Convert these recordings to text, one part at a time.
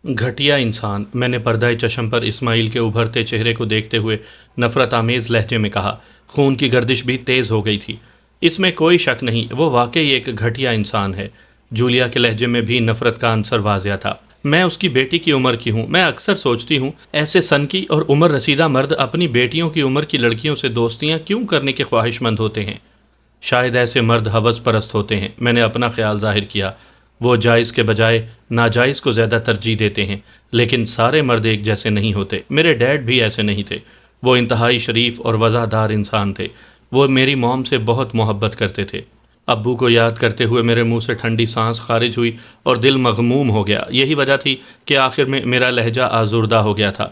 گھٹیا انسان، میں نے پردہ چشم پر اسماعیل کے ابھرتے چہرے کو دیکھتے ہوئے نفرت آمیز لہجے میں کہا۔ خون کی گردش بھی تیز ہو گئی تھی۔ اس میں کوئی شک نہیں، وہ واقعی ایک گھٹیا انسان ہے۔ جولیا کے لہجے میں بھی نفرت کا عنصر واضح تھا۔ میں اس کی بیٹی کی عمر کی ہوں۔ میں اکثر سوچتی ہوں ایسے سنکی اور عمر رسیدہ مرد اپنی بیٹیوں کی عمر کی لڑکیوں سے دوستیاں کیوں کرنے کے خواہش مند ہوتے ہیں؟ شاید ایسے مرد ہوس پرست ہوتے ہیں۔ میں نے اپنا خیال ظاہر کیا۔ وہ جائز کے بجائے ناجائز کو زیادہ ترجیح دیتے ہیں، لیکن سارے مرد ایک جیسے نہیں ہوتے۔ میرے ڈیڈ بھی ایسے نہیں تھے۔ وہ انتہائی شریف اور وفادار انسان تھے۔ وہ میری موم سے بہت محبت کرتے تھے۔ ابو کو یاد کرتے ہوئے میرے منہ سے ٹھنڈی سانس خارج ہوئی اور دل مغموم ہو گیا۔ یہی وجہ تھی کہ آخر میں میرا لہجہ آزردہ ہو گیا تھا۔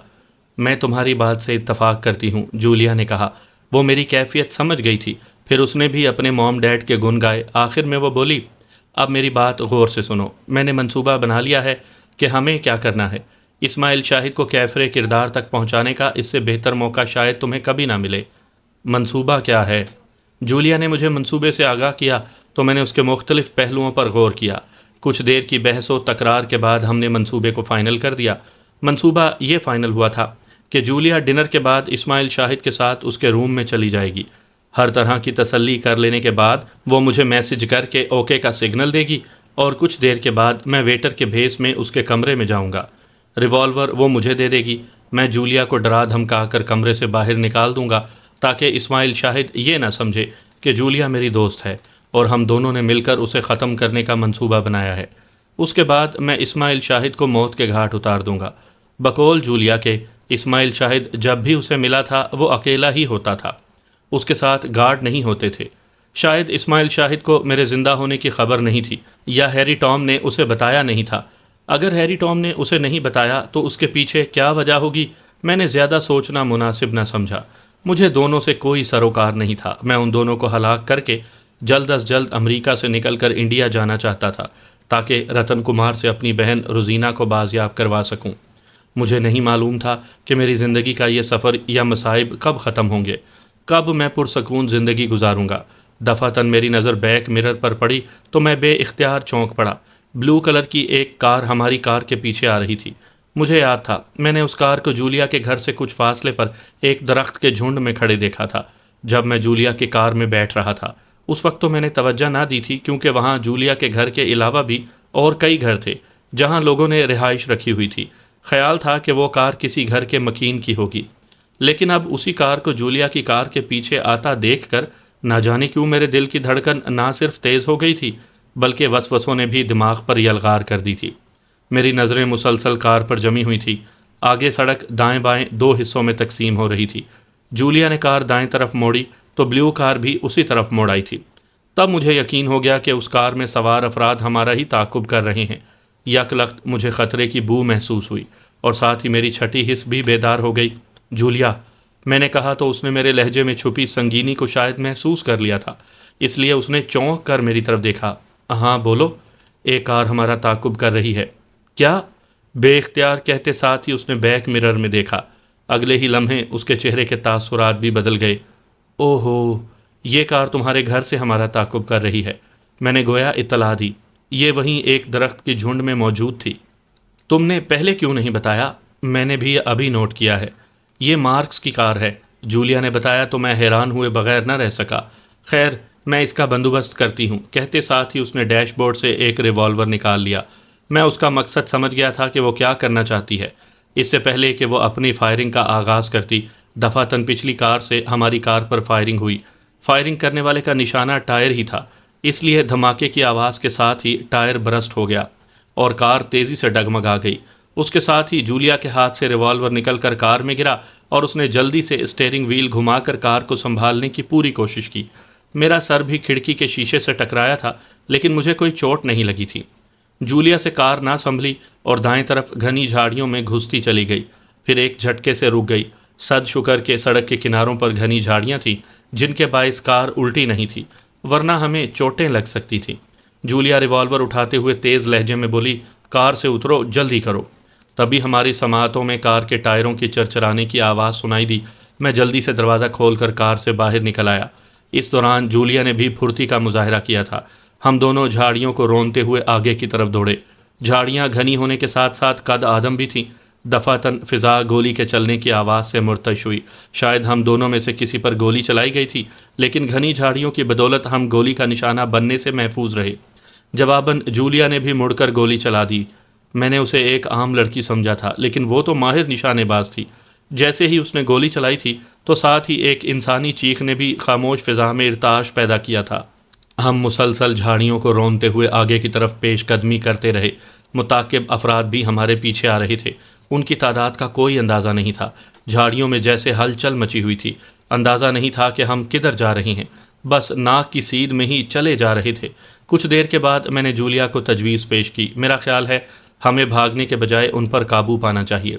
میں تمہاری بات سے اتفاق کرتی ہوں، جولیا نے کہا۔ وہ میری کیفیت سمجھ گئی تھی۔ پھر اس نے بھی اپنے موم ڈیڈ کے گن گائے۔ آخر میں وہ بولی، اب میری بات غور سے سنو۔ میں نے منصوبہ بنا لیا ہے کہ ہمیں کیا کرنا ہے۔ اسماعیل شاہد کو کیفر کردار تک پہنچانے کا اس سے بہتر موقع شاید تمہیں کبھی نہ ملے۔ منصوبہ کیا ہے؟ جولیا نے مجھے منصوبے سے آگاہ کیا تو میں نے اس کے مختلف پہلوؤں پر غور کیا۔ کچھ دیر کی بحث و تکرار کے بعد ہم نے منصوبے کو فائنل کر دیا۔ منصوبہ یہ فائنل ہوا تھا کہ جولیا ڈنر کے بعد اسماعیل شاہد کے ساتھ اس کے روم میں چلی جائے گی۔ ہر طرح کی تسلی کر لینے کے بعد وہ مجھے میسج کر کے اوکے کا سگنل دے گی اور کچھ دیر کے بعد میں ویٹر کے بھیس میں اس کے کمرے میں جاؤں گا۔ ریوالور وہ مجھے دے دے گی۔ میں جولیا کو ڈرا دھمکا کر کمرے سے باہر نکال دوں گا تاکہ اسماعیل شاہد یہ نہ سمجھے کہ جولیا میری دوست ہے اور ہم دونوں نے مل کر اسے ختم کرنے کا منصوبہ بنایا ہے۔ اس کے بعد میں اسماعیل شاہد کو موت کے گھاٹ اتار دوں گا۔ بقول جولیا کے اسماعیل شاہد جب بھی اسے ملا تھا وہ اکیلا ہی ہوتا تھا، اس کے ساتھ گارڈ نہیں ہوتے تھے۔ شاید اسماعیل شاہد کو میرے زندہ ہونے کی خبر نہیں تھی یا ہیری ٹام نے اسے بتایا نہیں تھا۔ اگر ہیری ٹام نے اسے نہیں بتایا تو اس کے پیچھے کیا وجہ ہوگی، میں نے زیادہ سوچنا مناسب نہ سمجھا۔ مجھے دونوں سے کوئی سروکار نہیں تھا۔ میں ان دونوں کو ہلاک کر کے جلد از جلد امریکہ سے نکل کر انڈیا جانا چاہتا تھا تاکہ رتن کمار سے اپنی بہن روزینہ کو بازیاب کروا سکوں۔ مجھے نہیں معلوم تھا کہ میری زندگی کا یہ سفر یا مصائب کب ختم ہوں گے، کب میں پرسکون زندگی گزاروں گا۔ دفعتاً میری نظر بیک مرر پر پڑی تو میں بے اختیار چونک پڑا۔ بلو کلر کی ایک کار ہماری کار کے پیچھے آ رہی تھی۔ مجھے یاد تھا میں نے اس کار کو جولیا کے گھر سے کچھ فاصلے پر ایک درخت کے جھنڈ میں کھڑے دیکھا تھا جب میں جولیا کی کار میں بیٹھ رہا تھا۔ اس وقت تو میں نے توجہ نہ دی تھی کیونکہ وہاں جولیا کے گھر کے علاوہ بھی اور کئی گھر تھے جہاں لوگوں نے رہائش رکھی ہوئی تھی۔ خیال تھا کہ وہ کار کسی گھر کے مکین کی ہوگی، لیکن اب اسی کار کو جولیا کی کار کے پیچھے آتا دیکھ کر نہ جانے کیوں میرے دل کی دھڑکن نہ صرف تیز ہو گئی تھی بلکہ وسوسوں نے بھی دماغ پر یلغار کر دی تھی۔ میری نظریں مسلسل کار پر جمی ہوئی تھی۔ آگے سڑک دائیں بائیں دو حصوں میں تقسیم ہو رہی تھی۔ جولیا نے کار دائیں طرف موڑی تو بلیو کار بھی اسی طرف موڑ آئی تھی۔ تب مجھے یقین ہو گیا کہ اس کار میں سوار افراد ہمارا ہی تعاقب کر رہے ہیں۔ یک لخت مجھے خطرے کی بو محسوس ہوئی اور ساتھ ہی میری چھٹی حس بھی بیدار ہو گئی۔ جولیا، میں نے کہا تو اس نے میرے لہجے میں چھپی سنگینی کو شاید محسوس کر لیا تھا، اس لیے اس نے چونک کر میری طرف دیکھا۔ ہاں بولو، ایک کار ہمارا تعاقب کر رہی ہے۔ کیا؟ بے اختیار کہتے ساتھ ہی اس نے بیک مرر میں دیکھا۔ اگلے ہی لمحے اس کے چہرے کے تاثرات بھی بدل گئے۔ او ہو، یہ کار تمہارے گھر سے ہمارا تعاقب کر رہی ہے۔ میں نے گویا اطلاع دی۔ یہ وہیں ایک درخت کی جھنڈ میں موجود تھی۔ تم نے پہلے کیوں نہیں بتایا؟ میں نے بھی ابھی نوٹ کیا ہے۔ یہ مارکس کی کار ہے، جولیا نے بتایا تو میں حیران ہوئے بغیر نہ رہ سکا۔ خیر، میں اس کا بندوبست کرتی ہوں، کہتے ساتھ ہی اس نے ڈیش بورڈ سے ایک ریوالور نکال لیا۔ میں اس کا مقصد سمجھ گیا تھا کہ وہ کیا کرنا چاہتی ہے۔ اس سے پہلے کہ وہ اپنی فائرنگ کا آغاز کرتی، دفعتاً پچھلی کار سے ہماری کار پر فائرنگ ہوئی۔ فائرنگ کرنے والے کا نشانہ ٹائر ہی تھا، اس لیے دھماکے کی آواز کے ساتھ ہی ٹائر برسٹ ہو گیا اور کار تیزی سے ڈگمگا گئی۔ اس کے ساتھ ہی جولیا کے ہاتھ سے ریوالور نکل کر کار میں گرا اور اس نے جلدی سے اسٹیئرنگ وہیل گھما کر کار کو سنبھالنے کی پوری کوشش کی۔ میرا سر بھی کھڑکی کے شیشے سے ٹکرایا تھا لیکن مجھے کوئی چوٹ نہیں لگی تھی۔ جولیا سے کار نہ سنبھلی اور دائیں طرف گھنی جھاڑیوں میں گھستی چلی گئی، پھر ایک جھٹکے سے رک گئی۔ صد شکر کے سڑک کے کناروں پر گھنی جھاڑیاں تھیں جن کے باعث کار الٹی نہیں تھی، ورنہ ہمیں چوٹیں لگ سکتی تھیں۔ جولیا ریوالور اٹھاتے ہوئے تیز لہجے میں بولی، کار سے اترو، جلدی کرو۔ تبھی ہماری سماعتوں میں کار کے ٹائروں کی چرچرانے کی آواز سنائی دی۔ میں جلدی سے دروازہ کھول کر کار سے باہر نکل آیا۔ اس دوران جولیا نے بھی پھرتی کا مظاہرہ کیا تھا۔ ہم دونوں جھاڑیوں کو رونتے ہوئے آگے کی طرف دوڑے۔ جھاڑیاں گھنی ہونے کے ساتھ ساتھ قد آدم بھی تھیں۔ دفعتاً فضا گولی کے چلنے کی آواز سے مرتعش ہوئی۔ شاید ہم دونوں میں سے کسی پر گولی چلائی گئی تھی، لیکن گھنی جھاڑیوں کی بدولت ہم گولی کا نشانہ بننے سے محفوظ رہے۔ جواباً جولیا نے بھی مڑ کر گولی چلا دی۔ میں نے اسے ایک عام لڑکی سمجھا تھا، لیکن وہ تو ماہر نشانے باز تھی۔ جیسے ہی اس نے گولی چلائی تھی تو ساتھ ہی ایک انسانی چیخ نے بھی خاموش فضا میں ارتعاش پیدا کیا تھا۔ ہم مسلسل جھاڑیوں کو رونتے ہوئے آگے کی طرف پیش قدمی کرتے رہے۔ متعاقب افراد بھی ہمارے پیچھے آ رہے تھے۔ ان کی تعداد کا کوئی اندازہ نہیں تھا۔ جھاڑیوں میں جیسے ہلچل مچی ہوئی تھی۔ اندازہ نہیں تھا کہ ہم کدھر جا رہے ہیں، بس ناک کی سید میں ہی چلے جا رہے تھے۔ کچھ دیر کے بعد میں نے جولیا کو تجویز پیش کی۔ میرا خیال ہے ہمیں بھاگنے کے بجائے ان پر قابو پانا چاہیے۔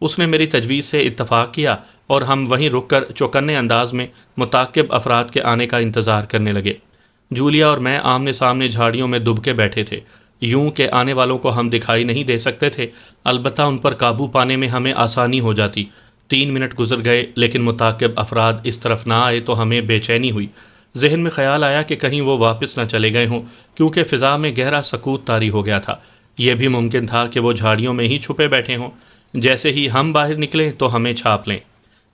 اس نے میری تجویز سے اتفاق کیا اور ہم وہیں رک کر چوکنے انداز میں متعاقب افراد کے آنے کا انتظار کرنے لگے۔ جولیا اور میں آمنے سامنے جھاڑیوں میں دب کے بیٹھے تھے۔ یوں کہ آنے والوں کو ہم دکھائی نہیں دے سکتے تھے، البتہ ان پر قابو پانے میں ہمیں آسانی ہو جاتی۔ 3 منٹ گزر گئے لیکن متعاقب افراد اس طرف نہ آئے تو ہمیں بے چینی ہوئی۔ ذہن میں خیال آیا کہ کہیں وہ واپس نہ چلے گئے ہوں، کیونکہ فضا میں گہرا سکوت طاری ہو گیا تھا۔ یہ بھی ممکن تھا کہ وہ جھاڑیوں میں ہی چھپے بیٹھے ہوں، جیسے ہی ہم باہر نکلیں تو ہمیں چھاپ لیں۔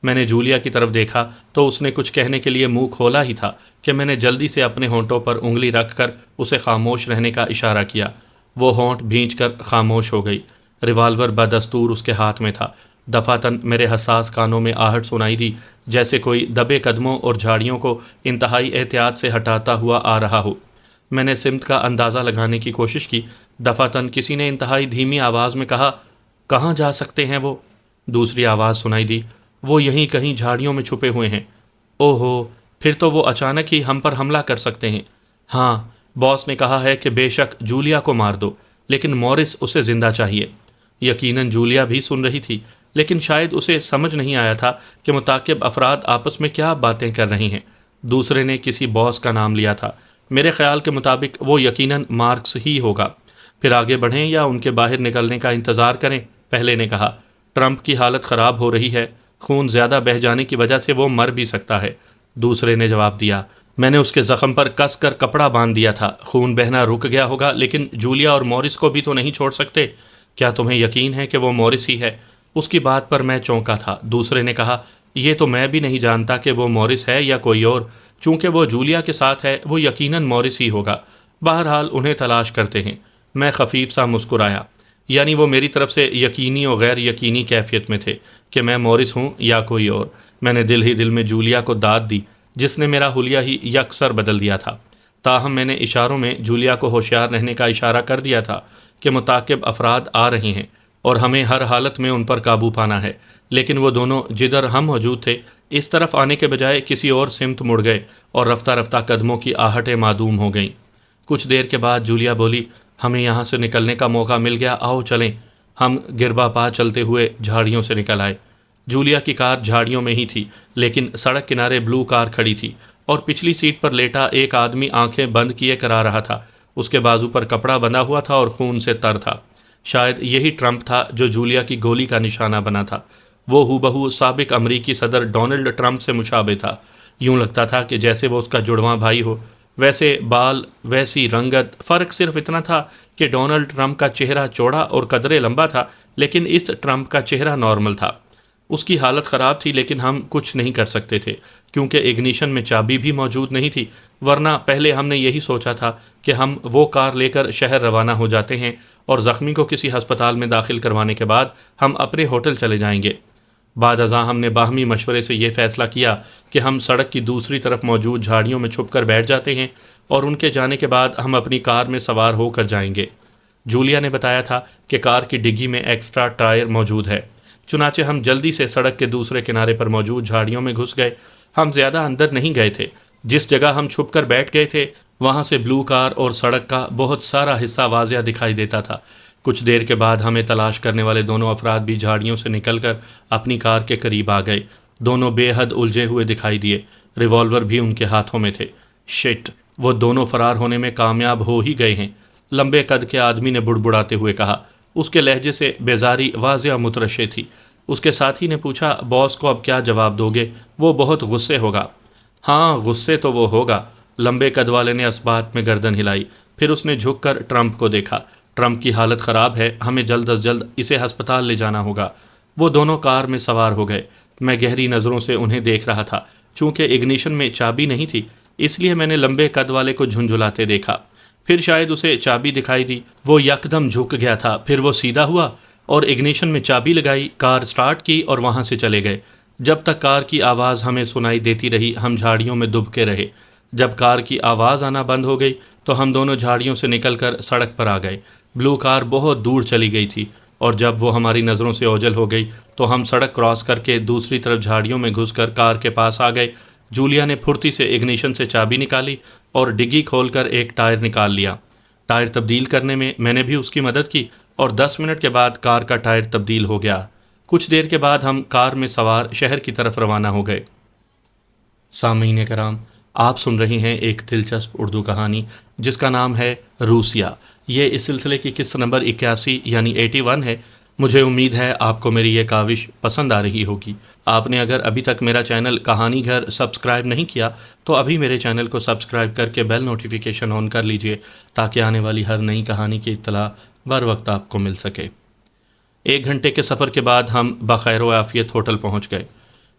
میں نے جولیا کی طرف دیکھا تو اس نے کچھ کہنے کے لیے منہ کھولا ہی تھا کہ میں نے جلدی سے اپنے ہونٹوں پر انگلی رکھ کر اسے خاموش رہنے کا اشارہ کیا۔ وہ ہونٹ بھینچ کر خاموش ہو گئی۔ ریوالور بدستور اس کے ہاتھ میں تھا۔ دفعتاً میرے حساس کانوں میں آہٹ سنائی دی، جیسے کوئی دبے قدموں اور جھاڑیوں کو انتہائی احتیاط سے ہٹاتا ہوا آ رہا ہو۔ میں نے سمت کا اندازہ لگانے کی کوشش کی۔ دفعتاً کسی نے انتہائی دھیمی آواز میں کہا، کہاں جا سکتے ہیں وہ؟ دوسری آواز سنائی دی، وہ یہیں کہیں جھاڑیوں میں چھپے ہوئے ہیں۔ او ہو، پھر تو وہ اچانک ہی ہم پر حملہ کر سکتے ہیں۔ ہاں، باس نے کہا ہے کہ بے شک جولیا کو مار دو، لیکن مورس اسے زندہ چاہیے۔ یقیناً جولیا بھی سن رہی تھی، لیکن شاید اسے سمجھ نہیں آیا تھا کہ متعاقب افراد آپس میں کیا باتیں کر رہے ہیں۔ دوسرے نے کسی باس کا نام لیا تھا۔ میرے خیال کے مطابق وہ یقیناً مارکس ہی ہوگا۔ پھر آگے بڑھیں یا ان کے باہر نکلنے کا انتظار کریں؟ پہلے نے کہا۔ ٹرمپ کی حالت خراب ہو رہی ہے، خون زیادہ بہہ جانے کی وجہ سے وہ مر بھی سکتا ہے۔ دوسرے نے جواب دیا۔ میں نے اس کے زخم پر کس کر کپڑا باندھ دیا تھا، خون بہنا رک گیا ہوگا، لیکن جولیا اور مورس کو بھی تو نہیں چھوڑ سکتے۔ کیا تمہیں یقین ہے کہ وہ مورس ہی ہے؟ اس کی بات پر میں چونکا تھا۔ دوسرے نے کہا، یہ تو میں بھی نہیں جانتا کہ وہ مورس ہے یا کوئی اور، چونکہ وہ جولیا کے ساتھ ہے، وہ یقیناً مورس ہی ہوگا۔ بہرحال انہیں تلاش کرتے ہیں۔ میں خفیف سا مسکرایا، یعنی وہ میری طرف سے یقینی اور غیر یقینی کیفیت میں تھے کہ میں مورس ہوں یا کوئی اور۔ میں نے دل ہی دل میں جولیا کو داد دی، جس نے میرا حلیہ ہی یکسر بدل دیا تھا۔ تاہم میں نے اشاروں میں جولیا کو ہوشیار رہنے کا اشارہ کر دیا تھا کہ متعاقب افراد آ رہے ہیں اور ہمیں ہر حالت میں ان پر قابو پانا ہے۔ لیکن وہ دونوں جدھر ہم موجود تھے اس طرف آنے کے بجائے کسی اور سمت مڑ گئے اور رفتہ رفتہ قدموں کی آہٹیں معدوم ہو گئیں۔ کچھ دیر کے بعد جولیا بولی، ہمیں یہاں سے نکلنے کا موقع مل گیا، آؤ چلیں۔ ہم گربا پا چلتے ہوئے جھاڑیوں سے نکل آئے۔ جولیا کی کار جھاڑیوں میں ہی تھی، لیکن سڑک کنارے بلو کار کھڑی تھی اور پچھلی سیٹ پر لیٹا ایک آدمی آنکھیں بند کیے کرا رہا تھا۔ اس کے بازو پر کپڑا بندھا ہوا تھا اور خون سے تر تھا۔ شاید یہی ٹرمپ تھا جو جولیا کی گولی کا نشانہ بنا تھا۔ وہ ہو بہو سابق امریکی صدر ڈونلڈ ٹرمپ سے مشابہ تھا۔ یوں لگتا تھا کہ جیسے وہ اس کا جڑواں بھائی ہو۔ ویسے بال، ویسی رنگت، فرق صرف اتنا تھا کہ ڈونلڈ ٹرمپ کا چہرہ چوڑا اور قدرے لمبا تھا، لیکن اس ٹرمپ کا چہرہ نارمل تھا۔ اس کی حالت خراب تھی، لیکن ہم کچھ نہیں کر سکتے تھے کیونکہ اگنیشن میں چابی بھی موجود نہیں تھی، ورنہ پہلے ہم نے یہی سوچا تھا کہ ہم وہ کار لے کر شہر روانہ ہو جاتے ہیں اور زخمی کو کسی ہسپتال میں داخل کروانے کے بعد ہم اپنے ہوٹل چلے جائیں گے۔ بعد ازاں ہم نے باہمی مشورے سے یہ فیصلہ کیا کہ ہم سڑک کی دوسری طرف موجود جھاڑیوں میں چھپ کر بیٹھ جاتے ہیں اور ان کے جانے کے بعد ہم اپنی کار میں سوار ہو کر جائیں گے۔ جولیا نے بتایا تھا کہ کار کی ڈگی میں ایکسٹرا ٹائر موجود ہے۔ چنانچہ ہم جلدی سے سڑک کے دوسرے کنارے پر موجود جھاڑیوں میں گھس گئے۔ ہم زیادہ اندر نہیں گئے تھے۔ جس جگہ ہم چھپ کر بیٹھ گئے تھے وہاں سے بلو کار اور سڑک کا بہت سارا حصہ واضح دکھائی دیتا تھا۔ کچھ دیر کے بعد ہمیں تلاش کرنے والے دونوں افراد بھی جھاڑیوں سے نکل کر اپنی کار کے قریب آ گئے۔ دونوں بے حد الجھے ہوئے دکھائی دیے۔ ریوالور بھی ان کے ہاتھوں میں تھے۔ شٹ، وہ دونوں فرار ہونے میں کامیاب ہو ہی گئے ہیں، لمبے قد کے آدمی نے بڑبڑاتے ہوئے کہا۔ اس کے لہجے سے بیزاری واضح مترشح تھی۔ اس کے ساتھی نے پوچھا، باس کو اب کیا جواب دو گے؟ وہ بہت غصے ہوگا۔ ہاں، غصے تو وہ ہوگا۔ لمبے قد والے نے اس بات میں گردن ہلائی۔ پھر اس نے جھک کر ٹرمپ کو دیکھا۔ ٹرمپ کی حالت خراب ہے، ہمیں جلد از جلد اسے ہسپتال لے جانا ہوگا۔ وہ دونوں کار میں سوار ہو گئے۔ میں گہری نظروں سے انہیں دیکھ رہا تھا۔ چونکہ اگنیشن میں چابی نہیں تھی، اس لیے میں نے لمبے قد والے کو جھنجھلاتے دیکھا۔ پھر شاید اسے چابی دکھائی دی، وہ یکدم جھک گیا تھا، پھر وہ سیدھا ہوا اور اگنیشن میں چابی لگائی، کار سٹارٹ کی اور وہاں سے چلے گئے۔ جب تک کار کی آواز ہمیں سنائی دیتی رہی، ہم جھاڑیوں میں دبکے رہے۔ جب کار کی آواز آنا بند ہو گئی تو ہم دونوں جھاڑیوں سے نکل کر سڑک پر آ گئے۔ بلو کار بہت دور چلی گئی تھی اور جب وہ ہماری نظروں سے اوجھل ہو گئی تو ہم سڑک کراس کر کے دوسری طرف جھاڑیوں میں گھس کر کار کے پاس آ گئے۔ جولیا نے پھرتی سے اگنیشن سے چابی نکالی اور ڈگی کھول کر ایک ٹائر نکال لیا۔ ٹائر تبدیل کرنے میں نے بھی اس کی مدد کی اور 10 منٹ کے بعد کار کا ٹائر تبدیل ہو گیا۔ کچھ دیر کے بعد ہم کار میں سوار شہر کی طرف روانہ ہو گئے۔ سامعین کرام، آپ سن رہے ہیں ایک دلچسپ اردو کہانی جس کا نام ہے روسیہ۔ یہ اس سلسلے کی قسط نمبر 81 یعنی 81 ہے۔ مجھے امید ہے آپ کو میری یہ کاوش پسند آ رہی ہوگی۔ آپ نے اگر ابھی تک میرا چینل کہانی گھر سبسکرائب نہیں کیا تو ابھی میرے چینل کو سبسکرائب کر کے بیل نوٹیفیکیشن آن کر لیجئے تاکہ آنے والی ہر نئی کہانی کی اطلاع بر وقت آپ کو مل سکے۔ 1 گھنٹے کے سفر کے بعد ہم بخیر و عافیت ہوٹل پہنچ گئے۔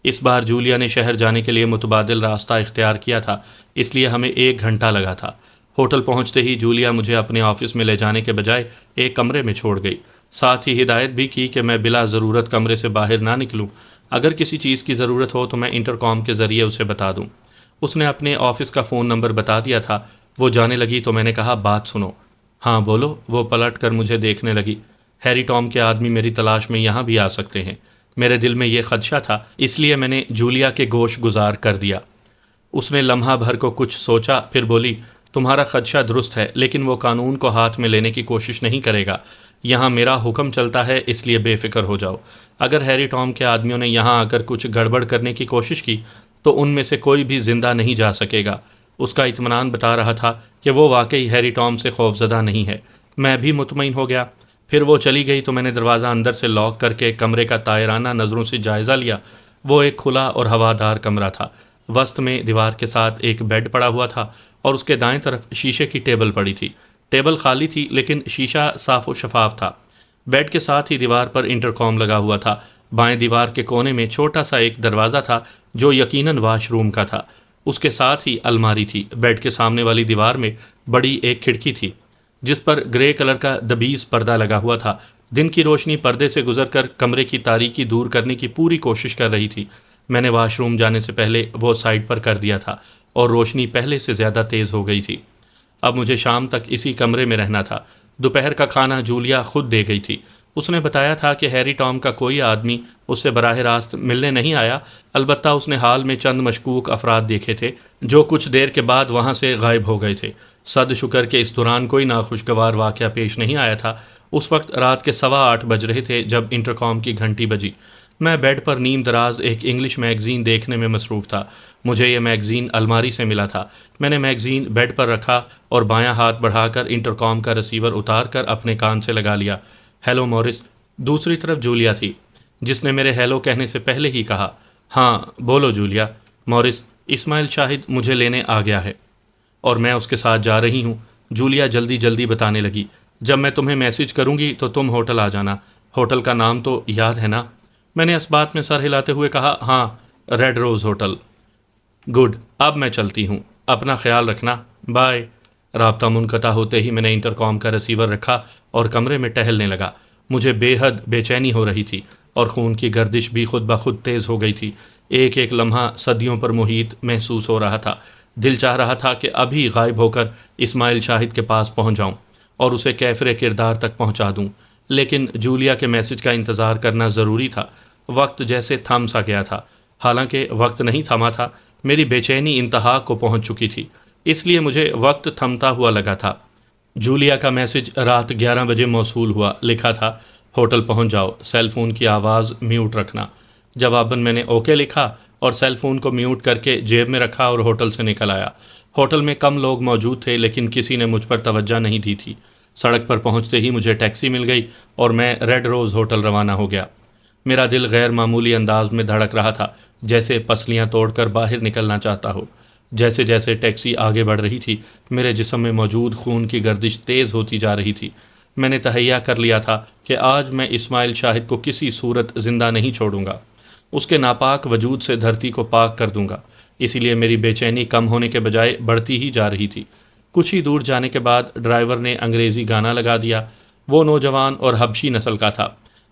اس بار جولیا نے شہر جانے کے لیے متبادل راستہ اختیار کیا تھا، اس لیے ہمیں 1 گھنٹہ لگا تھا۔ ہوٹل پہنچتے ہی جولیا مجھے اپنے آفس میں لے جانے کے بجائے ایک کمرے میں چھوڑ گئی۔ ساتھ ہی ہدایت بھی کی کہ میں بلا ضرورت کمرے سے باہر نہ نکلوں۔ اگر کسی چیز کی ضرورت ہو تو میں انٹرکام کے ذریعے اسے بتا دوں۔ اس نے اپنے آفس کا فون نمبر بتا دیا تھا۔ وہ جانے لگی تو میں نے کہا، بات سنو۔ ہاں بولو۔ وہ پلٹ کر مجھے دیکھنے لگی۔ ہیری ٹام کے آدمی میری تلاش میں یہاں بھی آ سکتے ہیں۔ میرے دل میں یہ خدشہ تھا، اس لیے میں نے جولیا کے گوش گزار کر دیا۔ اس نے لمحہ بھر کو کچھ سوچا، پھر بولی، تمہارا خدشہ درست ہے، لیکن وہ قانون کو ہاتھ میں لینے کی کوشش نہیں کرے گا۔ یہاں میرا حکم چلتا ہے، اس لیے بے فکر ہو جاؤ۔ اگر ہیری ٹام کے آدمیوں نے یہاں آ کر کچھ گڑبڑ کرنے کی کوشش کی تو ان میں سے کوئی بھی زندہ نہیں جا سکے گا۔ اس کا اطمینان بتا رہا تھا کہ وہ واقعی ہیری ٹام سے خوفزدہ نہیں ہے۔ میں بھی مطمئن ہو گیا۔ پھر وہ چلی گئی تو میں نے دروازہ اندر سے لاک کر کے کمرے کا طائرانہ نظروں سے جائزہ لیا۔ وہ ایک کھلا اور ہوادار کمرہ تھا۔ وسط میں دیوار کے ساتھ ایک بیڈ پڑا ہوا تھا اور اس کے دائیں طرف شیشے کی ٹیبل پڑی تھی۔ ٹیبل خالی تھی لیکن شیشہ صاف و شفاف تھا۔ بیڈ کے ساتھ ہی دیوار پر انٹرکام لگا ہوا تھا۔ بائیں دیوار کے کونے میں چھوٹا سا ایک دروازہ تھا جو یقیناً واش روم کا تھا۔ اس کے ساتھ ہی الماری تھی۔ بیڈ کے سامنے والی دیوار میں بڑی ایک کھڑکی تھی جس پر گرے کلر کا دبیز پردہ لگا ہوا تھا۔ دن کی روشنی پردے سے گزر کر کمرے کی تاریکی دور کرنے کی پوری کوشش کر رہی تھی۔ میں نے واش روم جانے سے پہلے وہ سائڈ پر کر دیا تھا اور روشنی پہلے سے زیادہ تیز ہو گئی تھی۔ اب مجھے شام تک اسی کمرے میں رہنا تھا۔ دوپہر کا کھانا جولیا خود دے گئی تھی۔ اس نے بتایا تھا کہ ہیری ٹام کا کوئی آدمی اس سے براہ راست ملنے نہیں آیا، البتہ اس نے حال میں چند مشکوک افراد دیکھے تھے جو کچھ دیر کے بعد وہاں سے غائب ہو گئے تھے۔ صد شکر کہ اس دوران کوئی ناخوشگوار واقعہ پیش نہیں آیا تھا۔ اس وقت رات کے 8:15 بج رہے تھے جب انٹرکام کی گھنٹی بجی۔ میں بیڈ پر نیم دراز ایک انگلش میگزین دیکھنے میں مصروف تھا۔ مجھے یہ میگزین الماری سے ملا تھا۔ میں نے میگزین بیڈ پر رکھا اور بایاں ہاتھ بڑھا کر انٹرکام کا ریسیور اتار کر اپنے کان سے لگا لیا۔ ہیلو مورس۔ دوسری طرف جولیا تھی جس نے میرے ہیلو کہنے سے پہلے ہی کہا، ہاں بولو جولیا۔ مورس، اسماعیل شاہد مجھے لینے آ گیا ہے اور میں اس کے ساتھ جا رہی ہوں۔ جولیا جلدی جلدی بتانے لگی، جب میں تمہیں میسج کروں گی تو تم ہوٹل آ جانا۔ ہوٹل کا نام تو یاد ہے نا؟ میں نے اس بات میں سر ہلاتے ہوئے کہا، ہاں، ریڈ روز ہوٹل۔ گڈ، اب میں چلتی ہوں، اپنا خیال رکھنا، بائے۔ رابطہ منقطع ہوتے ہی میں نے انٹرکام کا ریسیور رکھا اور کمرے میں ٹہلنے لگا۔ مجھے بے حد بے چینی ہو رہی تھی اور خون کی گردش بھی خود بخود تیز ہو گئی تھی۔ ایک ایک لمحہ صدیوں پر محیط محسوس ہو رہا تھا۔ دل چاہ رہا تھا کہ ابھی غائب ہو کر اسماعیل شاہد کے پاس پہنچ جاؤں اور اسے کیفر کردار تک پہنچا دوں، لیکن جولیا کے میسج کا انتظار کرنا ضروری تھا۔ وقت جیسے تھم سا گیا تھا، حالانکہ وقت نہیں تھما تھا، میری بے چینی انتہا کو پہنچ چکی تھی، اس لیے مجھے وقت تھمتا ہوا لگا تھا۔ جولیا کا میسج رات 11 بجے موصول ہوا۔ لکھا تھا، ہوٹل پہنچ جاؤ، سیل فون کی آواز میوٹ رکھنا۔ جواباً میں نے اوکے لکھا اور سیل فون کو میوٹ کر کے جیب میں رکھا اور ہوٹل سے نکل آیا۔ ہوٹل میں کم لوگ موجود تھے لیکن کسی نے مجھ پر توجہ نہیں دی تھی۔ سڑک پر پہنچتے ہی مجھے ٹیکسی مل گئی اور میں ریڈ روز ہوٹل روانہ ہو گیا۔ میرا دل غیر معمولی انداز میں دھڑک رہا تھا، جیسے پسلیاں توڑ کر باہر نکلنا چاہتا ہو۔ جیسے جیسے ٹیکسی آگے بڑھ رہی تھی، میرے جسم میں موجود خون کی گردش تیز ہوتی جا رہی تھی۔ میں نے تہیا کر لیا تھا کہ آج میں اسماعیل شاہد کو کسی صورت زندہ نہیں چھوڑوں گا، اس کے ناپاک وجود سے دھرتی کو پاک کر دوں گا۔ اسی لیے میری بے چینی کم ہونے کے بجائے بڑھتی ہی جا رہی تھی۔ کچھ ہی دور جانے کے بعد ڈرائیور نے انگریزی گانا لگا دیا۔ وہ نوجوان اور حبشی نسل کا تھا۔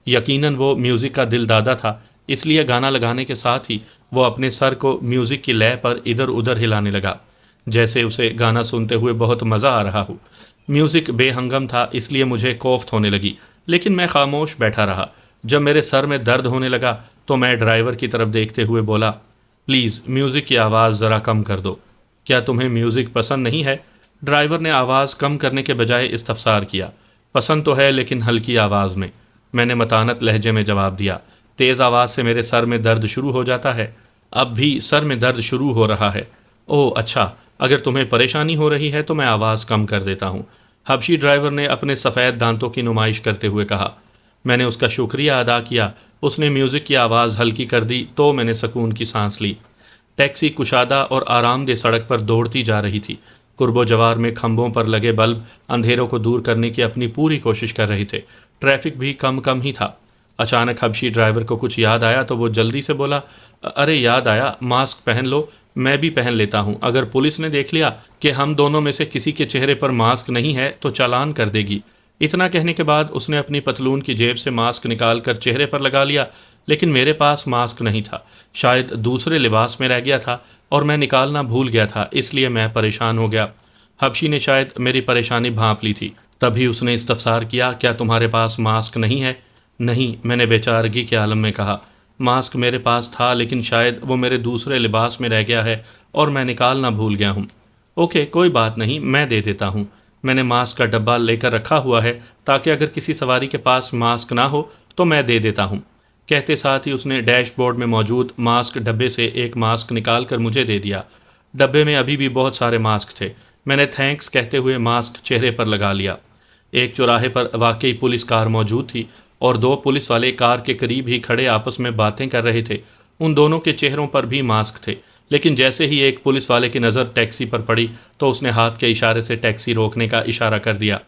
یقیناً وہ میوزک کا دل دادا تھا، اس لیے گانا لگانے کے ساتھ ہی وہ اپنے سر کو میوزک کی لے پر ادھر ادھر ہلانے لگا، جیسے اسے گانا سنتے ہوئے بہت مزہ آ رہا ہو۔ میوزک بے ہنگم تھا، اس لیے مجھے کوفت ہونے لگی، لیکن میں خاموش بیٹھا رہا۔ جب میرے سر میں درد ہونے لگا تو میں ڈرائیور کی طرف دیکھتے ہوئے بولا، پلیز میوزک کی آواز ذرا کم کر دو۔ کیا تمہیں میوزک پسند نہیں ہے؟ ڈرائیور نے آواز کم کرنے کے بجائے استفسار کیا۔ پسند تو ہے، لیکن ہلکی آواز میں نے متانت لہجے میں جواب دیا۔ تیز آواز سے میرے سر میں درد شروع ہو جاتا ہے۔ اب بھی سر میں درد شروع ہو رہا ہے۔ اوہ اچھا، اگر تمہیں پریشانی ہو رہی ہے تو میں آواز کم کر دیتا ہوں، حبشی ڈرائیور نے اپنے سفید دانتوں کی نمائش کرتے ہوئے کہا۔ میں نے اس کا شکریہ ادا کیا۔ اس نے میوزک کی آواز ہلکی کر دی تو میں نے سکون کی سانس لی۔ ٹیکسی کشادہ اور آرام دہ سڑک پر دوڑتی جا رہی تھی۔ قرب و جوار میں کھمبوں پر لگے بلب اندھیروں کو دور کرنے کی اپنی پوری کوشش کر رہے تھے۔ ٹریفک بھی کم ہی تھا۔ اچانک حبشی ڈرائیور کو کچھ یاد آیا تو وہ جلدی سے بولا، ارے یاد آیا، ماسک پہن لو، میں بھی پہن لیتا ہوں۔ اگر پولیس نے دیکھ لیا کہ ہم دونوں میں سے کسی کے چہرے پر ماسک نہیں ہے تو چالان کر دے گی۔ اتنا کہنے کے بعد اس نے اپنی پتلون کی جیب سے ماسک نکال کر چہرے پر لگا لیا، لیکن میرے پاس ماسک نہیں تھا، شاید دوسرے لباس میں رہ گیا تھا اور میں نکالنا بھول گیا تھا، اس لیے میں پریشان ہو گیا۔ حبشی نے شاید میری پریشانی بھانپ لی تھی، تبھی اس نے استفسار کیا، کیا تمہارے پاس ماسک نہیں ہے؟ نہیں، میں نے بے چارگی کے عالم میں کہا، ماسک میرے پاس تھا لیکن شاید وہ میرے دوسرے لباس میں رہ گیا ہے اور میں نکالنا بھول گیا ہوں۔ اوکے، کوئی بات نہیں، میں دے دیتا ہوں۔ میں نے ماسک کا ڈبہ لے کر رکھا ہوا ہے تاکہ اگر کسی سواری کے پاس ماسک نہ ہو تو میں دے دیتا ہوں۔ کہتے ساتھ ہی اس نے ڈیش بورڈ میں موجود ماسک ڈبے سے ایک ماسک نکال کر مجھے دے دیا۔ ڈبے میں ابھی بھی بہت سارے ماسک تھے۔ میں نے تھینکس کہتے ہوئے ماسک چہرے پر لگا لیا۔ ایک چوراہے پر واقعی پولیس کار موجود تھی اور دو پولیس والے کار کے قریب ہی کھڑے آپس میں باتیں کر رہے تھے۔ ان دونوں کے چہروں پر بھی ماسک تھے، لیکن جیسے ہی ایک پولیس والے کی نظر ٹیکسی پر پڑی تو اس نے ہاتھ کے اشارے سے ٹیکسی روکنے کا اشارہ کر دیا۔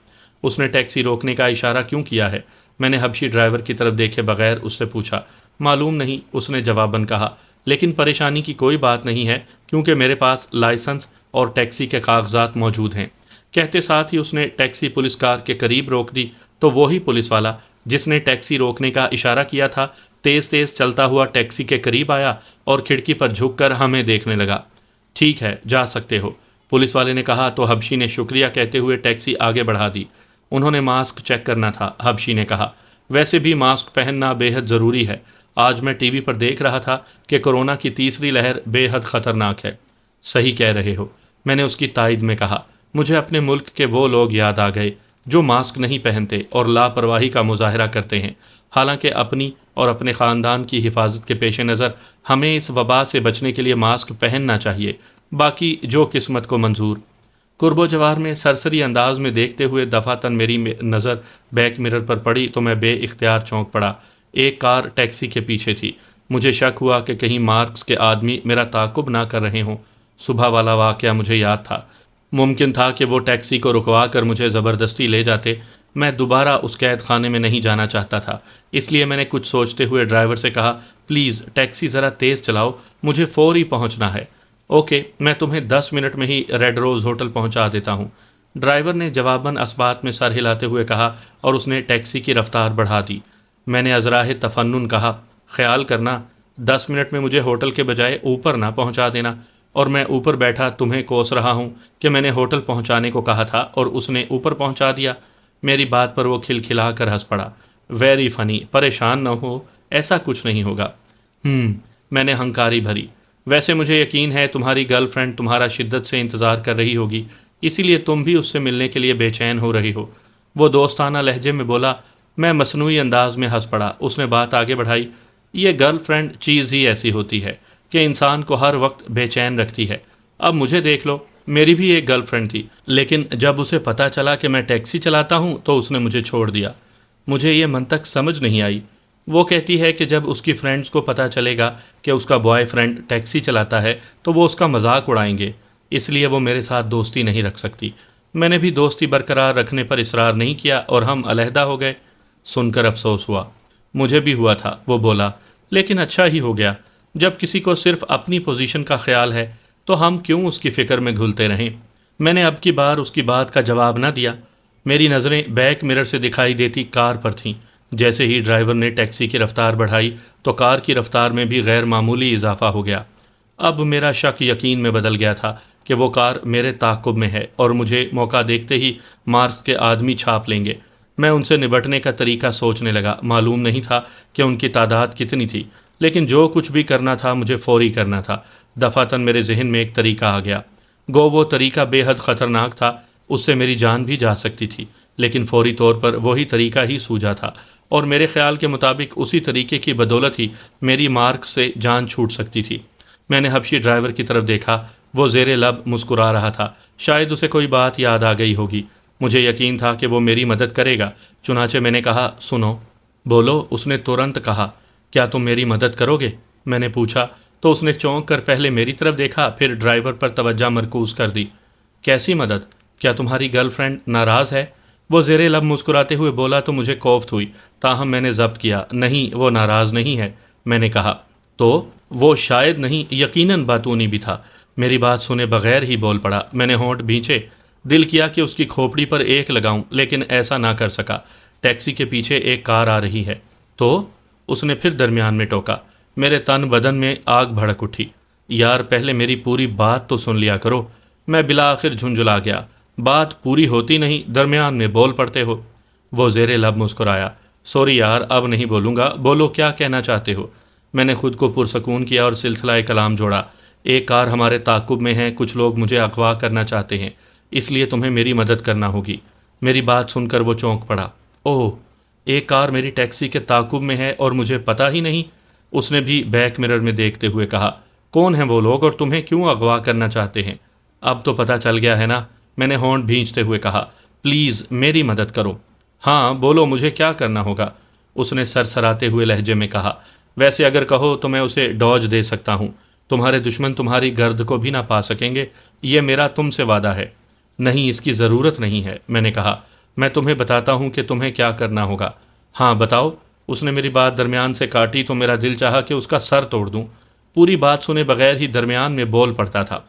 اس نے ٹیکسی روکنے کا اشارہ کیوں کیا ہے؟ میں نے حبشی ڈرائیور کی طرف دیکھے بغیر اس سے پوچھا۔ معلوم نہیں، اس نے جواباً کہا، لیکن پریشانی کی کوئی بات نہیں ہے کیونکہ میرے پاس لائسنس اور ٹیکسی کے کاغذات موجود ہیں۔ کہتے ساتھ ہی اس نے ٹیکسی پولیس کار کے قریب روک دی تو وہی پولیس والا جس نے ٹیکسی روکنے کا اشارہ کیا تھا تیز چلتا ہوا ٹیکسی کے قریب آیا اور کھڑکی پر جھک کر ہمیں دیکھنے لگا۔ ٹھیک ہے، جا سکتے ہو، پولیس والے نے کہا تو حبشی نے شکریہ کہتے ہوئے ٹیکسی آگے بڑھا دی۔ انہوں نے ماسک چیک کرنا تھا، حبشی نے کہا۔ ویسے بھی ماسک پہننا بے حد ضروری ہے۔ آج میں ٹی وی پر دیکھ رہا تھا کہ کورونا کی تیسری لہر بے حد خطرناک ہے۔ صحیح کہہ رہے ہو، میں نے اس کی تائید میں کہا۔ مجھے اپنے ملک کے وہ لوگ یاد آ گئے جو ماسک نہیں پہنتے اور لاپرواہی کا مظاہرہ کرتے ہیں۔ حالانکہ اپنی اور اپنے خاندان کی حفاظت کے پیش نظر ہمیں اس وبا سے بچنے کے لیے ماسک پہننا چاہیے، باقی جو قسمت کو منظور۔ قرب و جوار میں سرسری انداز میں دیکھتے ہوئے دفعتاً میری نظر بیک مرر پر پڑی تو میں بے اختیار چونک پڑا۔ ایک کار ٹیکسی کے پیچھے تھی۔ مجھے شک ہوا کہ کہیں مارکس کے آدمی میرا تعاقب نہ کر رہے ہوں۔ صبح والا واقعہ مجھے یاد تھا۔ ممکن تھا کہ وہ ٹیکسی کو رکوا کر مجھے زبردستی لے جاتے۔ میں دوبارہ اس قید خانے میں نہیں جانا چاہتا تھا، اس لیے میں نے کچھ سوچتے ہوئے ڈرائیور سے کہا، پلیز ٹیکسی ذرا تیز چلاؤ، مجھے فوری پہنچنا ہے۔ اوکے، میں تمہیں 10 منٹ میں ہی ریڈ روز ہوٹل پہنچا دیتا ہوں، ڈرائیور نے جواباً اسبات میں سر ہلاتے ہوئے کہا اور اس نے ٹیکسی کی رفتار بڑھا دی۔ میں نے ازراہ تفنن کہا، خیال کرنا 10 منٹ میں مجھے ہوٹل کے بجائے اوپر نہ پہنچا دینا، اور میں اوپر بیٹھا تمہیں کوس رہا ہوں کہ میں نے ہوٹل پہنچانے کو کہا تھا اور اس نے اوپر پہنچا دیا۔ میری بات پر وہ کھلکھلا کر ہنس پڑا۔ ویری فنی، پریشان نہ ہو، ایسا کچھ نہیں ہوگا۔ میں نے ہنکاری بھری۔ ویسے مجھے یقین ہے تمہاری گرل فرینڈ تمہارا شدت سے انتظار کر رہی ہوگی، اسی لیے تم بھی اس سے ملنے کے لیے بے چین ہو رہی ہو۔ وہ دوستانہ لہجے میں بولا۔ میں مصنوعی انداز میں ہنس پڑا۔ اس نے بات آگے بڑھائی، یہ گرل فرینڈ چیز ہی ایسی ہوتی ہے کہ انسان کو ہر وقت بے چین رکھتی ہے۔ اب مجھے دیکھ لو، میری بھی ایک گرل فرینڈ تھی، لیکن جب اسے پتہ چلا کہ میں ٹیکسی چلاتا ہوں تو اس نے مجھے چھوڑ دیا۔ مجھے یہ منطق سمجھ نہیں آئی۔ وہ کہتی ہے کہ جب اس کی فرینڈز کو پتہ چلے گا کہ اس کا بوائے فرینڈ ٹیکسی چلاتا ہے تو وہ اس کا مذاق اڑائیں گے، اس لیے وہ میرے ساتھ دوستی نہیں رکھ سکتی۔ میں نے بھی دوستی برقرار رکھنے پر اصرار نہیں کیا اور ہم علیحدہ ہو گئے۔ سن کر افسوس ہوا۔ مجھے بھی ہوا تھا، وہ بولا، لیکن اچھا ہی ہو گیا۔ جب کسی کو صرف اپنی پوزیشن کا خیال ہے تو ہم کیوں اس کی فکر میں گھلتے رہیں؟ میں نے اب کی بار اس کی بات کا جواب نہ دیا۔ میری نظریں بیک مرر سے دکھائی دیتی کار پر تھیں۔ جیسے ہی ڈرائیور نے ٹیکسی کی رفتار بڑھائی تو کار کی رفتار میں بھی غیر معمولی اضافہ ہو گیا۔ اب میرا شک یقین میں بدل گیا تھا کہ وہ کار میرے تعاقب میں ہے اور مجھے موقع دیکھتے ہی مارکس کے آدمی چھاپ لیں گے۔ میں ان سے نبٹنے کا طریقہ سوچنے لگا۔ معلوم نہیں تھا کہ ان کی تعداد کتنی تھی، لیکن جو کچھ بھی کرنا تھا مجھے فوری کرنا تھا۔ دفعتاً میرے ذہن میں ایک طریقہ آ گیا۔ گو وہ طریقہ بے حد خطرناک تھا، اس سے میری جان بھی جا سکتی تھی، لیکن فوری طور پر وہی طریقہ ہی سوجا تھا، اور میرے خیال کے مطابق اسی طریقے کی بدولت ہی میری مارک سے جان چھوٹ سکتی تھی۔ میں نے حبشی ڈرائیور کی طرف دیکھا۔ وہ زیر لب مسکرا رہا تھا۔ شاید اسے کوئی بات یاد آ گئی ہوگی۔ مجھے یقین تھا کہ وہ میری مدد کرے گا، چنانچہ میں نے کہا، سنو۔ بولو، اس نے ترنت کہا۔ کیا تم میری مدد کرو گے؟ میں نے پوچھا تو اس نے چونک کر پہلے میری طرف دیکھا، پھر ڈرائیور پر توجہ مرکوز کر دی۔ کیسی مدد؟ کیا تمہاری گرل فرینڈ ناراض ہے؟ وہ زیر لب مسکراتے ہوئے بولا تو مجھے کوفت ہوئی، تاہم میں نے ضبط کیا۔ نہیں، وہ ناراض نہیں ہے، میں نے کہا۔ تو وہ شاید نہیں، یقیناً باتونی بھی تھا۔ میری بات سنے بغیر ہی بول پڑا۔ میں نے ہونٹ بھینچے، دل کیا کہ اس کی کھوپڑی پر ایک لگاؤں، لیکن ایسا نہ کر سکا۔ ٹیکسی کے پیچھے ایک کار آ رہی ہے۔ تو اس نے پھر درمیان میں ٹوکا۔ میرے تن بدن میں آگ بھڑک اٹھی۔ یار، پہلے میری پوری بات تو سن لیا کرو۔ میں بالآخر جھنجھلا گیا۔ بات پوری ہوتی نہیں، درمیان میں بول پڑتے ہو۔ وہ زیر لب مسکرایا۔ سوری یار، اب نہیں بولوں گا، بولو کیا کہنا چاہتے ہو؟ میں نے خود کو پرسکون کیا اور سلسلہ کلام جوڑا۔ ایک کار ہمارے تعاقب میں ہے، کچھ لوگ مجھے اغوا کرنا چاہتے ہیں، اس لیے تمہیں میری مدد کرنا ہوگی۔ میری بات سن کر وہ چونک پڑا۔ اوہ، ایک کار میری ٹیکسی کے تعاقب میں ہے اور مجھے پتہ ہی نہیں؟ اس نے بھی بیک مرر میں دیکھتے ہوئے کہا۔ کون ہیں وہ لوگ اور تمہیں کیوں اغوا کرنا چاہتے ہیں؟ اب تو پتہ چل گیا ہے نا، میں نے ہونٹ بھینچتے ہوئے کہا۔ پلیز میری مدد کرو۔ ہاں بولو، مجھے کیا کرنا ہوگا؟ اس نے سرسراتے ہوئے لہجے میں کہا۔ ویسے اگر کہو تو میں اسے ڈوج دے سکتا ہوں، تمہارے دشمن تمہاری گرد کو بھی نہ پا سکیں گے، یہ میرا تم سے وعدہ ہے۔ نہیں، اس کی ضرورت نہیں ہے، میں نے کہا۔ میں تمہیں بتاتا ہوں کہ تمہیں کیا کرنا ہوگا۔ ہاں بتاؤ۔ اس نے میری بات درمیان سے کاٹی تو میرا دل چاہا کہ اس کا سر توڑ دوں۔ پوری بات سنے بغیر ہی درمیان میں بول پڑتا تھا۔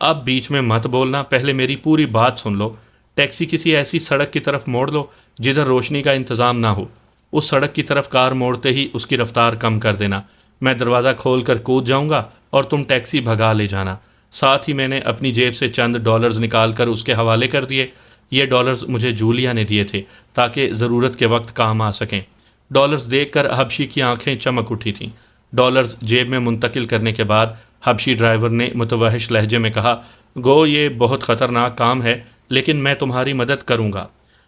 اب بیچ میں مت بولنا، پہلے میری پوری بات سن لو۔ ٹیکسی کسی ایسی سڑک کی طرف موڑ لو جدھر روشنی کا انتظام نہ ہو۔ اس سڑک کی طرف کار موڑتے ہی اس کی رفتار کم کر دینا۔ میں دروازہ کھول کر کود جاؤں گا اور تم ٹیکسی بھگا لے جانا۔ ساتھ ہی میں نے اپنی جیب سے چند ڈالرز نکال کر اس کے حوالے کر دیے۔ یہ ڈالرز مجھے جولیا نے دیے تھے تاکہ ضرورت کے وقت کام آ سکیں۔ ڈالرز دیکھ کر حبشی کی آنکھیں چمک اٹھی تھیں۔ ڈالرز جیب میں منتقل کرنے کے بعد حبشی ڈرائیور نے متوحش لہجے میں کہا، گو یہ بہت خطرناک کام ہے، لیکن میں تمہاری مدد کروں گا۔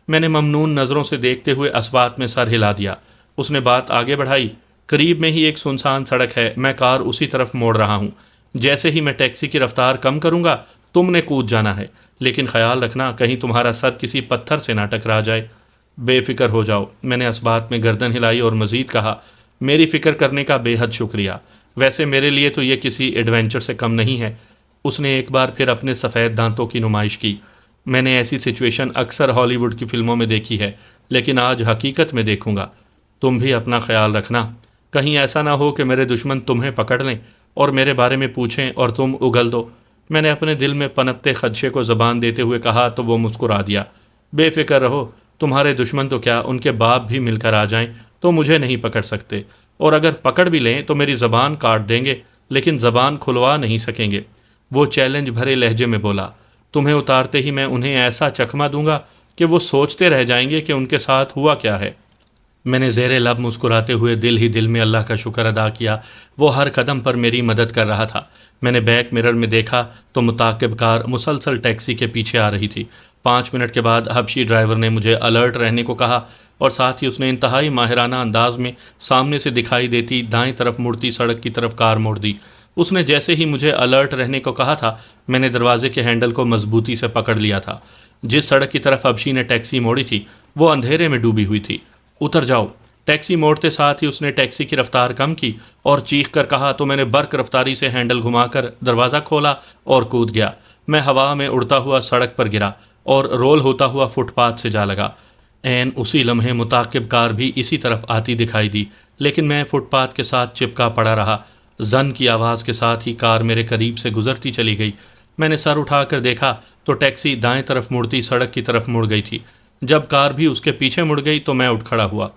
میں نے ممنون نظروں سے دیکھتے ہوئے اسبات میں سر ہلا دیا۔ اس نے بات آگے بڑھائی۔ قریب میں ہی ایک سنسان سڑک ہے، میں کار اسی طرف موڑ رہا ہوں۔ جیسے ہی میں ٹیکسی کی رفتار کم کروں گا تم نے کود جانا ہے، لیکن خیال رکھنا کہیں تمہارا سر کسی پتھر سے نہ ٹکرا جائے۔ بے فکر ہو جاؤ۔ میں نے اسبات میں گردن ہلائی اور مزید کہا، میری فکر کرنے کا بے حد شکریہ، ویسے میرے لیے تو یہ کسی ایڈونچر سے کم نہیں ہے۔ اس نے ایک بار پھر اپنے سفید دانتوں کی نمائش کی۔ میں نے ایسی سچویشن اکثر ہالی ووڈ کی فلموں میں دیکھی ہے، لیکن آج حقیقت میں دیکھوں گا۔ تم بھی اپنا خیال رکھنا، کہیں ایسا نہ ہو کہ میرے دشمن تمہیں پکڑ لیں اور میرے بارے میں پوچھیں اور تم اگل دو۔ میں نے اپنے دل میں پنپتے خدشے کو زبان دیتے ہوئے کہا تو وہ مسکرا دیا۔ بے فکر رہو، تمہارے دشمن تو کیا، ان کے باپ بھی مل کر آ جائیں تو مجھے نہیں پکڑ سکتے، اور اگر پکڑ بھی لیں تو میری زبان کاٹ دیں گے، لیکن زبان کھلوا نہیں سکیں گے۔ وہ چیلنج بھرے لہجے میں بولا۔ تمہیں اتارتے ہی میں انہیں ایسا چکما دوں گا کہ وہ سوچتے رہ جائیں گے کہ ان کے ساتھ ہوا کیا ہے۔ میں نے زیر لب مسکراتے ہوئے دل ہی دل میں اللہ کا شکر ادا کیا، وہ ہر قدم پر میری مدد کر رہا تھا۔ میں نے بیک مرر میں دیکھا تو متعاقب کار مسلسل ٹیکسی کے پیچھے آ رہی تھی۔ 5 منٹ کے بعد حبشی ڈرائیور نے مجھے الرٹ رہنے کو کہا اور ساتھ ہی اس نے انتہائی ماہرانہ انداز میں سامنے سے دکھائی دیتی دائیں طرف مڑتی سڑک کی طرف کار موڑ دی۔ اس نے جیسے ہی مجھے الرٹ رہنے کو کہا تھا، میں نے دروازے کے ہینڈل کو مضبوطی سے پکڑ لیا تھا۔ جس سڑک کی طرف حبشی نے ٹیکسی موڑی تھی وہ اندھیرے میں ڈوبی ہوئی تھی۔ اتر جاؤ۔ ٹیکسی موڑتے ساتھ ہی اس نے ٹیکسی کی رفتار کم کی اور چیخ کر کہا تو میں نے برق رفتاری سے ہینڈل گھما کر دروازہ کھولا اور کود گیا۔ میں ہوا میں اڑتا ہوا سڑک پر گرا۔ اور رول ہوتا ہوا فٹ پاتھ سے جا لگا۔ عین اسی لمحے متعاقب کار بھی اسی طرف آتی دکھائی دی، لیکن میں فٹ پاتھ کے ساتھ چپکا پڑا رہا۔ زن کی آواز کے ساتھ ہی کار میرے قریب سے گزرتی چلی گئی۔ میں نے سر اٹھا کر دیکھا تو ٹیکسی دائیں طرف مڑتی سڑک کی طرف مڑ گئی تھی۔ جب کار بھی اس کے پیچھے مڑ گئی تو میں اٹھ کھڑا ہوا۔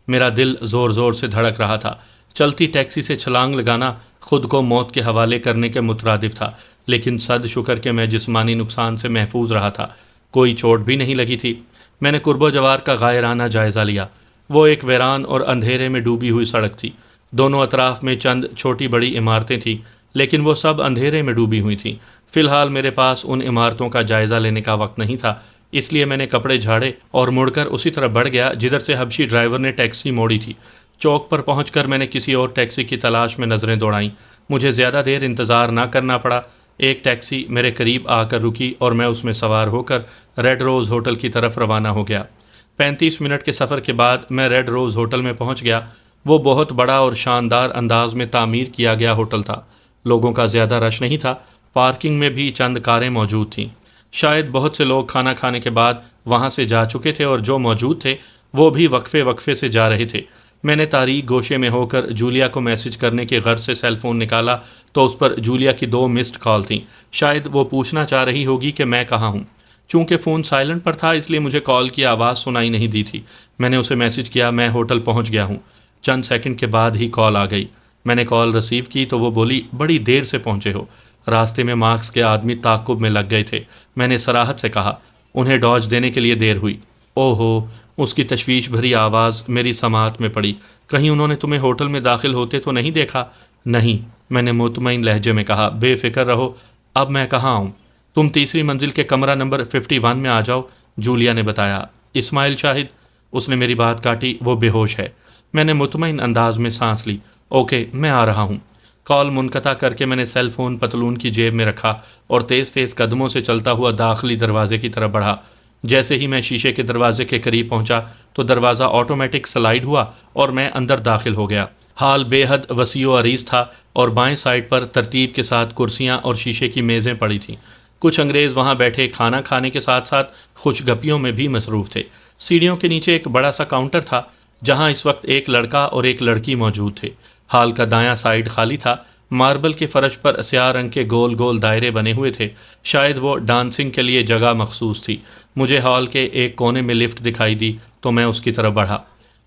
میرا دل زور زور سے دھڑک رہا تھا۔ چلتی ٹیکسی سے چھلانگ لگانا خود کو موت کے حوالے کرنے کے مترادف تھا، لیکن صد شکر کہ میں جسمانی نقصان سے محفوظ رہا تھا، کوئی چوٹ بھی نہیں لگی تھی۔ میں نے قرب و جوار کا غائرانہ جائزہ لیا۔ وہ ایک ویران اور اندھیرے میں ڈوبی ہوئی سڑک تھی۔ دونوں اطراف میں چند چھوٹی بڑی عمارتیں تھیں، لیکن وہ سب اندھیرے میں ڈوبی ہوئی تھیں۔ فی الحال میرے پاس ان عمارتوں کا جائزہ لینے کا وقت نہیں تھا، اس لیے میں نے کپڑے جھاڑے اور مڑ کر اسی طرف بڑھ گیا جدھر سے حبشی ڈرائیور نے ٹیکسی موڑی تھی۔ چوک پر پہنچ کر میں نے کسی اور ٹیکسی کی تلاش میں نظریں دوڑائیں۔ مجھے زیادہ دیر انتظار نہ کرنا پڑا۔ ایک ٹیکسی میرے قریب آ کر رکی اور میں اس میں سوار ہو کر ریڈ روز ہوٹل کی طرف روانہ ہو گیا۔ 35 منٹ کے سفر کے بعد میں ریڈ روز ہوٹل میں پہنچ گیا۔ وہ بہت بڑا اور شاندار انداز میں تعمیر کیا گیا ہوٹل تھا۔ لوگوں کا زیادہ رش نہیں تھا، پارکنگ میں بھی چند کاریں موجود تھیں۔ شاید بہت سے لوگ کھانا کھانے کے بعد وہاں سے جا چکے تھے اور جو موجود تھے وہ بھی وقفے وقفے سے جا رہے تھے۔ میں نے تاریک گوشے میں ہو کر جولیا کو میسج کرنے کے غرض سے سیل فون نکالا تو اس پر جولیا کی 2 مسڈ کال تھیں۔ شاید وہ پوچھنا چاہ رہی ہوگی کہ میں کہاں ہوں۔ چونکہ فون سائلنٹ پر تھا اس لیے مجھے کال کی آواز سنائی نہیں دی تھی۔ میں نے اسے میسج کیا، میں ہوٹل پہنچ گیا ہوں۔ چند سیکنڈ کے بعد ہی کال آ گئی۔ میں نے کال ریسیو کی تو وہ بولی، بڑی دیر سے پہنچے ہو۔ راستے میں مارکس کے آدمی تعاقب میں لگ گئے تھے۔ میں نے صراحت سے کہا، انہیں ڈاج دینے کے لیے دیر ہوئی۔ او ہو، اس کی تشویش بھری آواز میری سماعت میں پڑی۔ کہیں انہوں نے تمہیں ہوٹل میں داخل ہوتے تو نہیں دیکھا؟ نہیں، میں نے مطمئن لہجے میں کہا، بے فکر رہو، اب میں کہاں آؤں؟ تم تیسری منزل کے کمرہ نمبر 51 میں آ جاؤ، جولیا نے بتایا۔ اسماعیل شاہد؟ اس نے میری بات کاٹی، وہ بے ہوش ہے۔ میں نے مطمئن انداز میں سانس لی۔ اوکے، میں آ رہا ہوں۔ کال منقطع کر کے میں نے سیل فون پتلون کی جیب میں رکھا اور تیز تیز قدموں سے چلتا ہوا داخلی دروازے کی طرف بڑھا۔ جیسے ہی میں شیشے کے دروازے کے قریب پہنچا تو دروازہ آٹومیٹک سلائیڈ ہوا اور میں اندر داخل ہو گیا۔ ہال بے حد وسیع و عریض تھا اور بائیں سائڈ پر ترتیب کے ساتھ کرسیاں اور شیشے کی میزیں پڑی تھیں۔ کچھ انگریز وہاں بیٹھے کھانا کھانے کے ساتھ ساتھ خوش گپیوں میں بھی مصروف تھے۔ سیڑھیوں کے نیچے ایک بڑا سا کاؤنٹر تھا جہاں اس وقت ایک لڑکا اور ایک لڑکی موجود تھے۔ ہال کا دایاں سائیڈ خالی تھا۔ ماربل کے فرش پر سیاہ رنگ کے گول گول دائرے بنے ہوئے تھے، شاید وہ ڈانسنگ کے لیے جگہ مخصوص تھی۔ مجھے ہال کے ایک کونے میں لفٹ دکھائی دی تو میں اس کی طرف بڑھا۔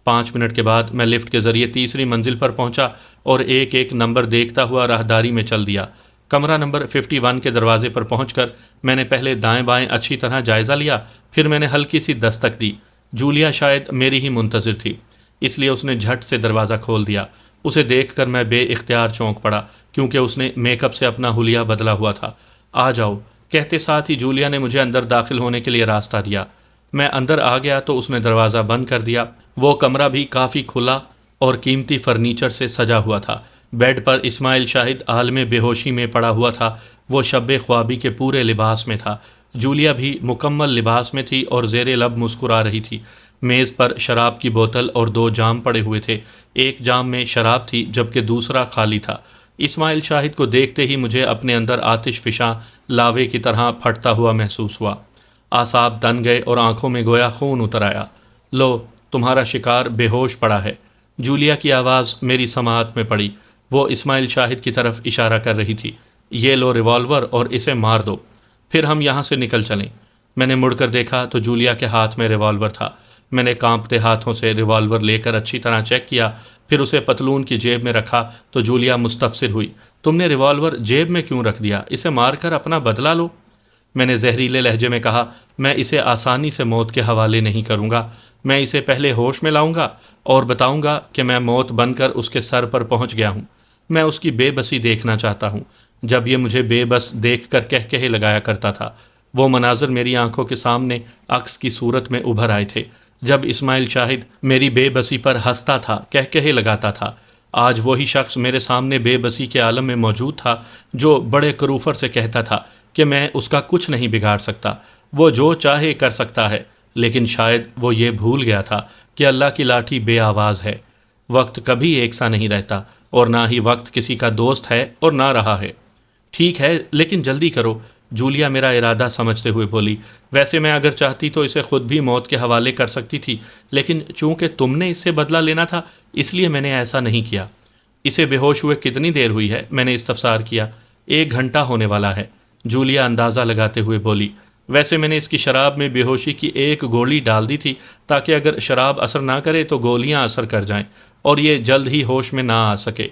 5 منٹ کے بعد میں لفٹ کے ذریعے تیسری منزل پر پہنچا اور ایک ایک نمبر دیکھتا ہوا راہداری میں چل دیا۔ کمرہ نمبر 51 کے دروازے پر پہنچ کر میں نے پہلے دائیں بائیں اچھی طرح جائزہ لیا، پھر میں نے ہلکی سی دستک دی۔ جولیا شاید میری ہی منتظر تھی، اس لیے اس نے جھٹ سے دروازہ کھول دیا۔ اسے دیکھ کر میں بے اختیار چونک پڑا کیونکہ اس نے میک اپ سے اپنا حلیہ بدلا ہوا تھا۔ آ جاؤ کہتے ساتھ ہی جولیا نے مجھے اندر داخل ہونے کے لیے راستہ دیا۔ میں اندر آ گیا تو اس نے دروازہ بند کر دیا۔ وہ کمرہ بھی کافی کھلا اور قیمتی فرنیچر سے سجا ہوا تھا۔ بیڈ پر اسماعیل شاہد عالم بے ہوشی میں پڑا ہوا تھا۔ وہ شب خوابی کے پورے لباس میں تھا۔ جولیا بھی مکمل لباس میں تھی اور زیر لب مسکرا رہی تھی۔ میز پر شراب کی بوتل اور 2 جام پڑے ہوئے تھے۔ ایک جام میں شراب تھی جبکہ دوسرا خالی تھا۔ اسماعیل شاہد کو دیکھتے ہی مجھے اپنے اندر آتش فشاں لاوے کی طرح پھٹتا ہوا محسوس ہوا۔ اعصاب تن گئے اور آنکھوں میں گویا خون اتر آیا۔ لو، تمہارا شکار بے ہوش پڑا ہے۔ جولیا کی آواز میری سماعت میں پڑی۔ وہ اسماعیل شاہد کی طرف اشارہ کر رہی تھی۔ یہ لو ریوالور اور اسے مار دو، پھر ہم یہاں سے نکل چلیں۔ میں نے مڑ کر دیکھا تو جولیا کے ہاتھ میں ریوالور تھا۔ میں نے کانپتے ہاتھوں سے ریوالور لے کر اچھی طرح چیک کیا، پھر اسے پتلون کی جیب میں رکھا تو جولیا مستفسر ہوئی، تم نے ریوالور جیب میں کیوں رکھ دیا؟ اسے مار کر اپنا بدلہ لو۔ میں نے زہریلے لہجے میں کہا، میں اسے آسانی سے موت کے حوالے نہیں کروں گا۔ میں اسے پہلے ہوش میں لاؤں گا اور بتاؤں گا کہ میں موت بن کر اس کے سر پر پہنچ گیا ہوں۔ میں اس کی بے بسی دیکھنا چاہتا ہوں۔ جب یہ مجھے بے بس دیکھ کر کہے لگایا کرتا تھا، وہ مناظر میری آنکھوں کے سامنے عکس کی صورت میں ابھر آئے تھے۔ جب اسماعیل شاہد میری بے بسی پر ہنستا تھا، کہے لگاتا تھا، آج وہی شخص میرے سامنے بے بسی کے عالم میں موجود تھا جو بڑے کروفر سے کہتا تھا کہ میں اس کا کچھ نہیں بگاڑ سکتا، وہ جو چاہے کر سکتا ہے۔ لیکن شاید وہ یہ بھول گیا تھا کہ اللہ کی لاٹھی بے آواز ہے۔ وقت کبھی ایک سا نہیں رہتا اور نہ ہی وقت کسی کا دوست ہے اور نہ رہا ہے۔ ٹھیک ہے، لیکن جلدی کرو، جولیا میرا ارادہ سمجھتے ہوئے بولی، ویسے میں اگر چاہتی تو اسے خود بھی موت کے حوالے کر سکتی تھی، لیکن چونکہ تم نے اس سے بدلہ لینا تھا اس لیے میں نے ایسا نہیں کیا۔ اسے بے ہوش ہوئے کتنی دیر ہوئی ہے؟ میں نے استفسار کیا۔ 1 گھنٹہ ہونے والا ہے، جولیا اندازہ لگاتے ہوئے بولی۔ ویسے میں نے اس کی شراب میں بے ہوشی کی 1 گولی ڈال دی تھی تاکہ اگر شراب اثر نہ کرے تو گولیاں اثر کر جائیں اور یہ جلد ہی ہوش میں نہ آ سکے۔